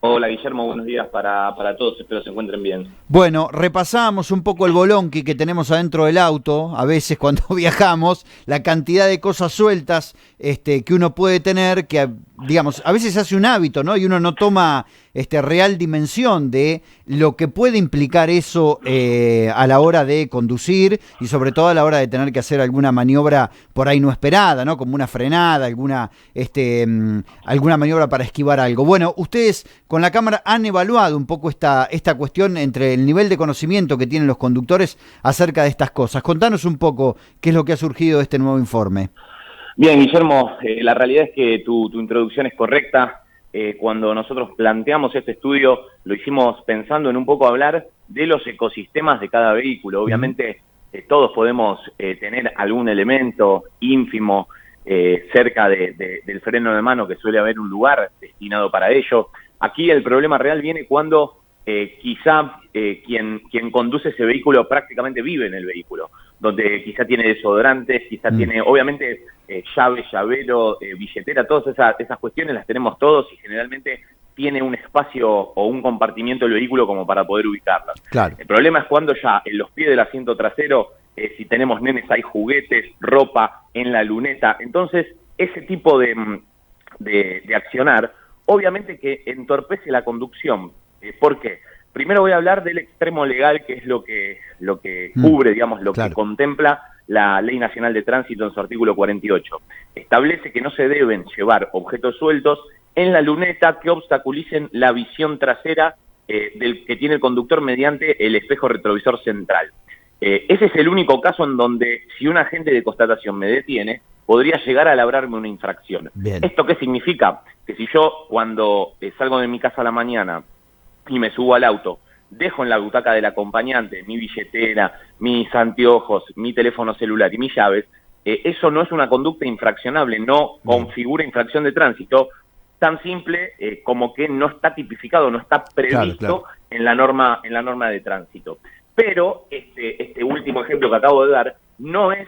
Hola Guillermo, buenos días para todos, espero se encuentren bien. Bueno, repasamos un poco el bolonqui que tenemos adentro del auto, a veces cuando viajamos, la cantidad de cosas sueltas que uno puede tener, que digamos, a veces se hace un hábito, ¿no? Y uno no toma real dimensión de lo que puede implicar eso a la hora de conducir y sobre todo a la hora de tener que hacer alguna maniobra por ahí no esperada, ¿no? Como una frenada, alguna maniobra para esquivar algo. Bueno, ustedes con la cámara han evaluado un poco esta cuestión entre el nivel de conocimiento que tienen los conductores acerca de estas cosas. Contanos un poco qué es lo que ha surgido de este nuevo informe. Bien, Guillermo, la realidad es que tu introducción es correcta. Cuando nosotros planteamos este estudio, lo hicimos pensando en un poco hablar de los ecosistemas de cada vehículo. Obviamente, todos podemos tener algún elemento ínfimo cerca del freno de mano, que suele haber un lugar destinado para ello. Aquí el problema real viene cuando quizá quien conduce ese vehículo prácticamente vive en el vehículo, donde quizá tiene desodorantes, quizá tiene, obviamente, llave, llavero, billetera, todas esas cuestiones las tenemos todos y generalmente tiene un espacio o un compartimiento del vehículo como para poder ubicarlas. Claro. El problema es cuando ya en los pies del asiento trasero, si tenemos nenes, hay juguetes, ropa, en la luneta. Entonces, ese tipo de accionar, obviamente que entorpece la conducción. ¿Por qué? Primero voy a hablar del extremo legal, que es lo que cubre, digamos, lo Claro. que contempla la Ley Nacional de Tránsito en su artículo 48. Establece que no se deben llevar objetos sueltos en la luneta que obstaculicen la visión trasera del que tiene el conductor mediante el espejo retrovisor central. Ese es el único caso en donde, si un agente de constatación me detiene, podría llegar a labrarme una infracción. Bien. ¿Esto qué significa? Que si yo, cuando salgo de mi casa a la mañana y me subo al auto, dejo en la butaca del acompañante mi billetera, mis anteojos, mi teléfono celular y mis llaves, eso no es una conducta infraccionable, no configura infracción de tránsito, tan simple como que no está tipificado, no está previsto Claro. en la norma de tránsito. Pero este último ejemplo que acabo de dar no es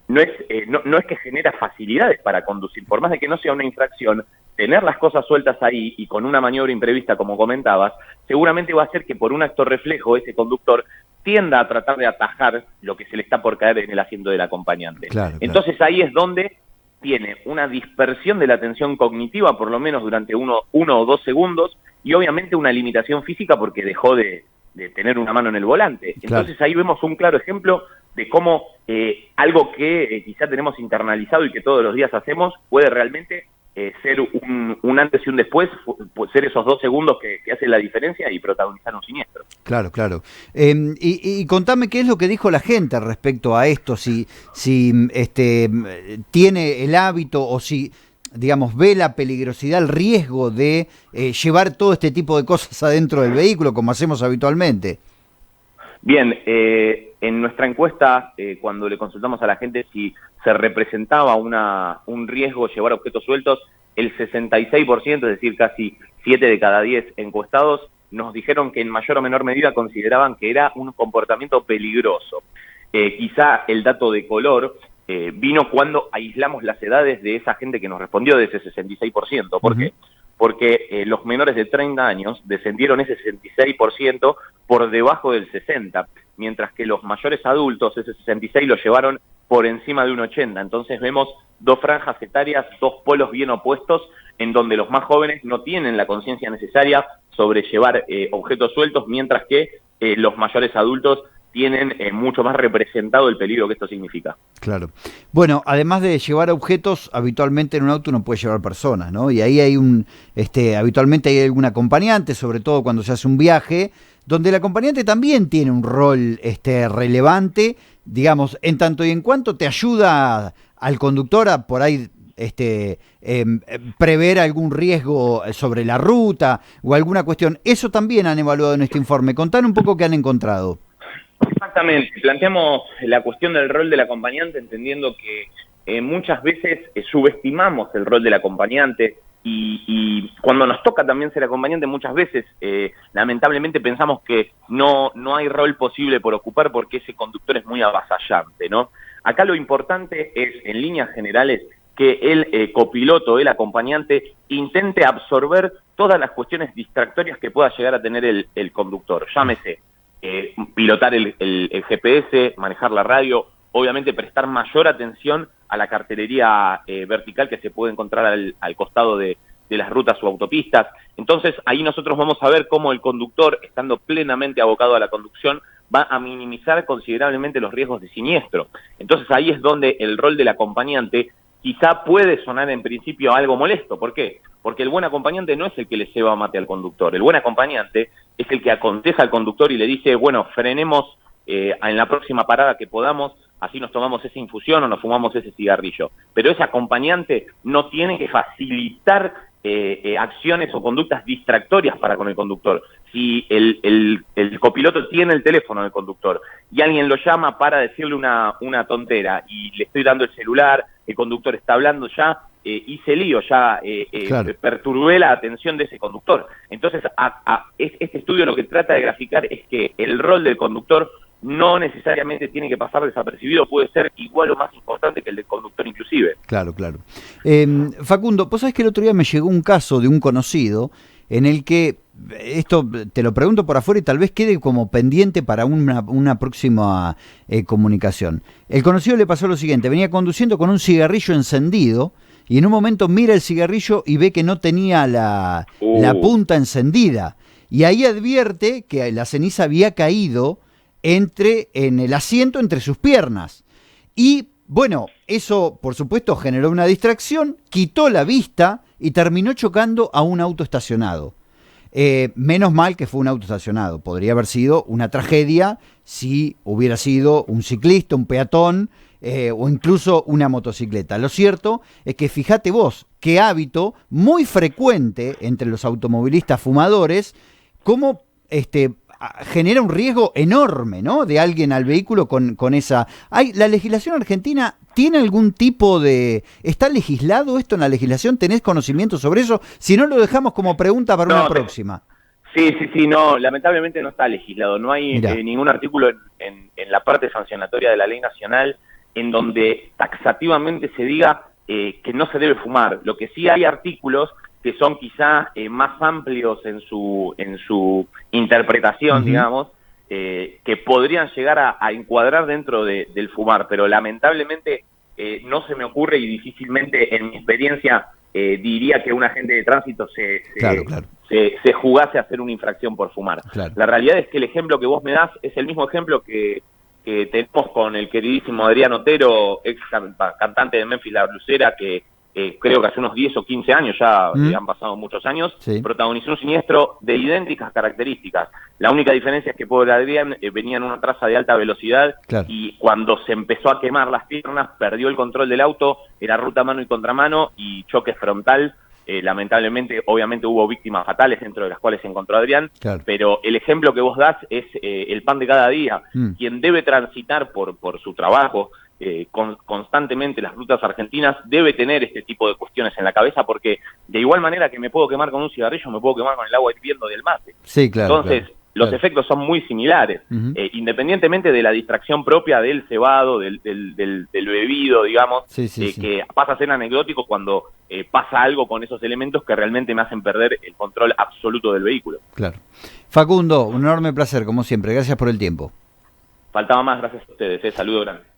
que genera facilidades para conducir, por más de que no sea una infracción. Tener las cosas sueltas ahí y con una maniobra imprevista, como comentabas, seguramente va a hacer que por un acto reflejo ese conductor tienda a tratar de atajar lo que se le está por caer en el asiento del acompañante. Claro. Entonces ahí es donde tiene una dispersión de la atención cognitiva, por lo menos durante uno o dos segundos, y obviamente una limitación física porque dejó de tener una mano en el volante. Entonces ahí vemos un claro ejemplo de cómo algo que quizá tenemos internalizado y que todos los días hacemos puede realmente ser un antes y un después, ser esos 2 segundos que hacen la diferencia y protagonizar un siniestro. Claro. Y contame qué es lo que dijo la gente respecto a esto, si tiene el hábito o si, digamos, ve la peligrosidad, el riesgo de llevar todo este tipo de cosas adentro del vehículo, como hacemos habitualmente. Bien, en nuestra encuesta, cuando le consultamos a la gente si se representaba un riesgo llevar objetos sueltos, el 66%, es decir, casi 7 de cada 10 encuestados, nos dijeron que en mayor o menor medida consideraban que era un comportamiento peligroso. Quizá el dato de color vino cuando aislamos las edades de esa gente que nos respondió, de ese 66%. ¿Por qué? Porque los menores de 30 años descendieron ese 66% por debajo del 60%, mientras que los mayores adultos, ese 66%, lo llevaron por encima de un 80%. Entonces vemos dos franjas etarias, dos polos bien opuestos, en donde los más jóvenes no tienen la conciencia necesaria sobre llevar objetos sueltos, mientras que los mayores adultos tienen mucho más representado el peligro que esto significa. Claro. Bueno, además de llevar objetos, habitualmente en un auto uno puede llevar personas, ¿no? Y ahí hay habitualmente hay algún acompañante, sobre todo cuando se hace un viaje, donde el acompañante también tiene un rol relevante, digamos, en tanto y en cuanto te ayuda al conductor a por ahí prever algún riesgo sobre la ruta o alguna cuestión. Eso también han evaluado en este informe. Contanos un poco qué han encontrado. Exactamente, planteamos la cuestión del rol del acompañante entendiendo que muchas veces subestimamos el rol del acompañante y cuando nos toca también ser acompañante muchas veces lamentablemente pensamos que no hay rol posible por ocupar porque ese conductor es muy avasallante, ¿no? Acá lo importante es, en líneas generales, que el copiloto, el acompañante, intente absorber todas las cuestiones distractorias que pueda llegar a tener el conductor. Llámese pilotar el GPS, manejar la radio, obviamente prestar mayor atención a la cartelería vertical que se puede encontrar al costado de las rutas o autopistas. Entonces ahí nosotros vamos a ver cómo el conductor, estando plenamente abocado a la conducción, va a minimizar considerablemente los riesgos de siniestro. Entonces ahí es donde el rol del acompañante quizá puede sonar en principio algo molesto. ¿Por qué? Porque el buen acompañante no es el que le ceba mate al conductor. El buen acompañante es el que aconseja al conductor y le dice, bueno, frenemos en la próxima parada que podamos, así nos tomamos esa infusión o nos fumamos ese cigarrillo. Pero ese acompañante no tiene que facilitar acciones o conductas distractorias para con el conductor. Si el copiloto tiene el teléfono del conductor y alguien lo llama para decirle una tontera y le estoy dando el celular, el conductor está hablando, ya hice lío, ya claro, perturbé la atención de ese conductor. Entonces, este estudio lo que trata de graficar es que el rol del conductor no necesariamente tiene que pasar desapercibido, puede ser igual o más importante que el del conductor inclusive. claro, claro. Facundo, vos sabés que el otro día me llegó un caso de un conocido en el que, esto te lo pregunto por afuera y tal vez quede como pendiente para una próxima comunicación. El conocido le pasó lo siguiente, venía conduciendo con un cigarrillo encendido y en un momento mira el cigarrillo y ve que no tenía la punta encendida. Y ahí advierte que la ceniza había caído en el asiento entre sus piernas. Y bueno, eso por supuesto generó una distracción, quitó la vista y terminó chocando a un auto estacionado. Menos mal que fue un auto estacionado. Podría haber sido una tragedia si hubiera sido un ciclista, un peatón o incluso una motocicleta. Lo cierto es que fíjate vos, qué hábito muy frecuente entre los automovilistas fumadores, cómo genera un riesgo enorme, ¿no?, de alguien al vehículo con esa... ¿La legislación argentina tiene algún tipo de... ¿Está legislado esto en la legislación? ¿Tenés conocimiento sobre eso? Si no, lo dejamos como pregunta para una próxima. Sí, no, lamentablemente no está legislado. No hay ningún artículo en la parte sancionatoria de la ley nacional en donde taxativamente se diga que no se debe fumar. Lo que sí hay artículos que son quizá más amplios en su interpretación, digamos, que podrían llegar a encuadrar dentro del fumar, pero lamentablemente no se me ocurre y difícilmente en mi experiencia diría que un agente de tránsito se jugase a hacer una infracción por fumar. Claro. La realidad es que el ejemplo que vos me das es el mismo ejemplo que tenemos con el queridísimo Adrián Otero, ex cantante de Memphis La Blusera, que creo que hace unos 10 o 15 años, ya han pasado muchos años, protagonizó un siniestro de idénticas características. La única diferencia es que pobre Adrián venía en una traza de alta velocidad y cuando se empezó a quemar las piernas, perdió el control del auto, era ruta mano y contramano y choque frontal. Lamentablemente, obviamente hubo víctimas fatales dentro de las cuales se encontró Adrián, pero el ejemplo que vos das es el pan de cada día. Quien debe transitar por su trabajo, constantemente las rutas argentinas, debe tener este tipo de cuestiones en la cabeza, porque de igual manera que me puedo quemar con un cigarrillo, me puedo quemar con el agua hirviendo del mate. Sí, claro. Entonces, los efectos son muy similares, independientemente de la distracción propia del cebado, del bebido, digamos, que pasa a ser anecdótico cuando pasa algo con esos elementos que realmente me hacen perder el control absoluto del vehículo. Claro. Facundo, un enorme placer, como siempre. Gracias por el tiempo. Faltaba más, gracias a ustedes. Saludo grande.